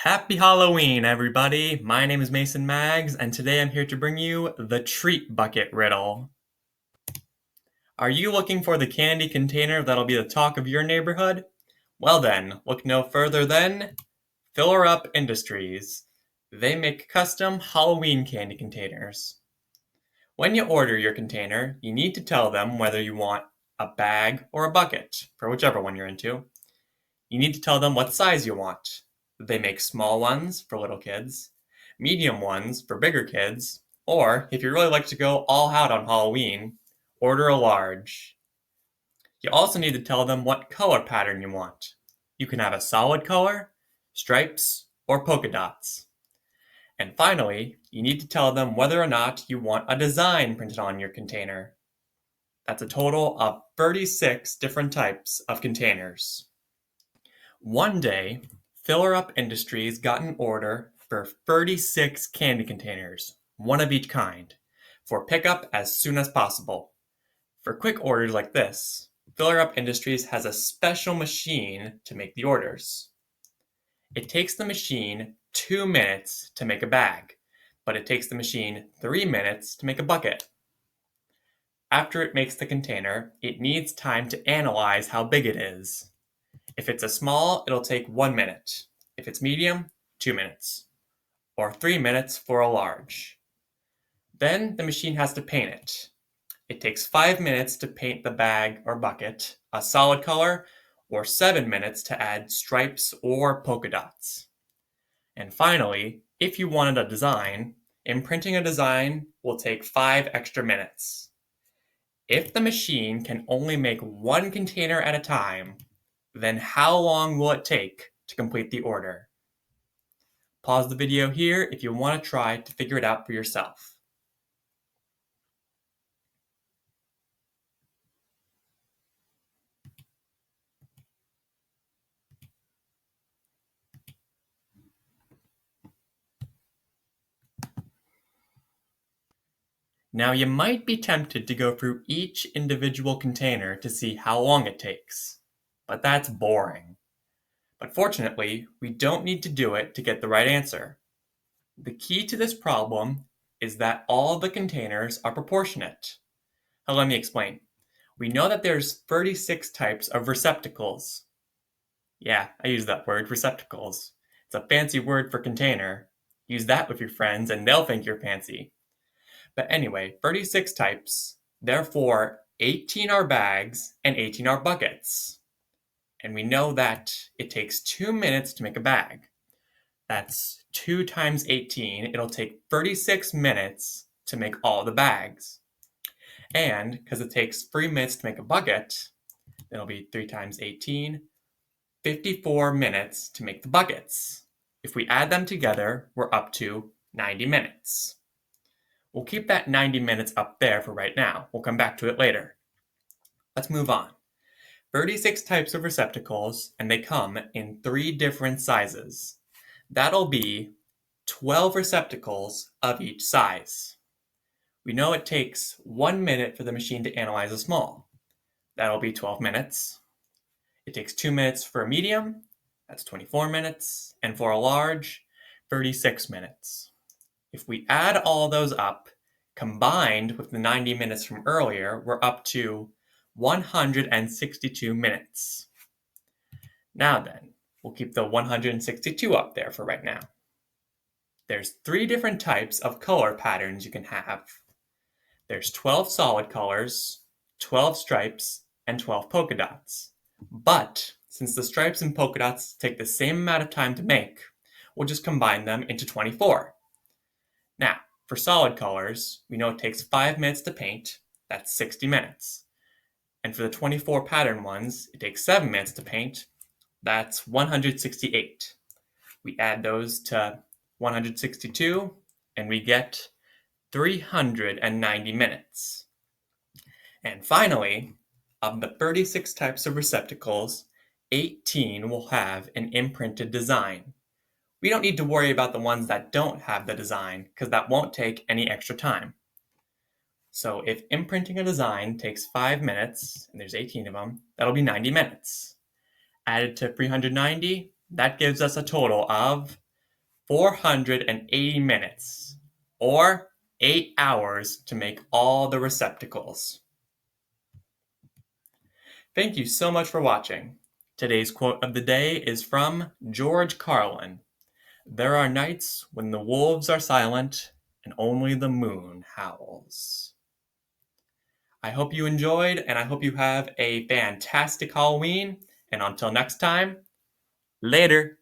Happy Halloween, everybody! My name is Mason Maggs, and today I'm here to bring you the Treat Bucket Riddle. Are you looking for the candy container that'll be the talk of your neighborhood? Well then, look no further than Filler Up Industries. They make custom Halloween candy containers. When you order your container, you need to tell them whether you want a bag or a bucket, for whichever one you're into. You need to tell them what size you want. They make small ones for little kids, medium ones for bigger kids, or if you really like to go all out on Halloween, order a large. You also need to tell them what color pattern you want. You can have a solid color, stripes, or polka dots. And finally, you need to tell them whether or not you want a design printed on your container. That's a total of 36 different types of containers. One day, Filler Up Industries got an order for 36 candy containers, one of each kind, for pickup as soon as possible. For quick orders like this, Filler Up Industries has a special machine to make the orders. It takes the machine 2 minutes to make a bag, but it takes the machine 3 minutes to make a bucket. After it makes the container, it needs time to analyze how big it is. If it's a small, it'll take 1 minute. If it's medium, 2 minutes. Or 3 minutes for a large. Then the machine has to paint it. It takes 5 minutes to paint the bag or bucket a solid color, or 7 minutes to add stripes or polka dots. And finally, if you wanted a design, imprinting a design will take 5 extra minutes. If the machine can only make one container at a time, then how long will it take to complete the order? Pause the video here if you want to try to figure it out for yourself. Now you might be tempted to go through each individual container to see how long it takes, but that's boring. But fortunately, we don't need to do it to get the right answer. The key to this problem is that all the containers are proportionate. Now let me explain. We know that there's 36 types of receptacles. Yeah, I use that word, receptacles. It's a fancy word for container. Use that with your friends and they'll think you're fancy. But anyway, 36 types, therefore 18 are bags and 18 are buckets. And we know that it takes 2 minutes to make a bag. That's 2 times 18. It'll take 36 minutes to make all the bags. And because it takes 3 minutes to make a bucket, it'll be 3 times 18, 54 minutes to make the buckets. If we add them together, we're up to 90 minutes. We'll keep that 90 minutes up there for right now. We'll come back to it later. Let's move on. 36 types of receptacles, and they come in 3 different sizes. That'll be 12 receptacles of each size. We know it takes 1 minute for the machine to analyze a small. That'll be 12 minutes. It takes 2 minutes for a medium. That's 24 minutes. And for a large, 36 minutes. If we add all those up, combined with the 90 minutes from earlier, we're up to 162 minutes. Now then, we'll keep the 162 up there for right now. There's 3 different types of color patterns you can have. There's 12 solid colors, 12 stripes, and 12 polka dots. But since the stripes and polka dots take the same amount of time to make, we'll just combine them into 24. Now, for solid colors, we know it takes 5 minutes to paint. That's 60 minutes. And for the 24 pattern ones, it takes 7 minutes to paint. That's 168. We add those to 162, and we get 390 minutes. And finally, of the 36 types of receptacles, 18 will have an imprinted design. We don't need to worry about the ones that don't have the design, because that won't take any extra time. So if imprinting a design takes 5 minutes, and there's 18 of them, that'll be 90 minutes. Added to 390, that gives us a total of 480 minutes, or 8 hours to make all the receptacles. Thank you so much for watching. Today's quote of the day is from George Carlin. There are nights when the wolves are silent and only the moon howls. I hope you enjoyed, and I hope you have a fantastic Halloween. And until next time, later.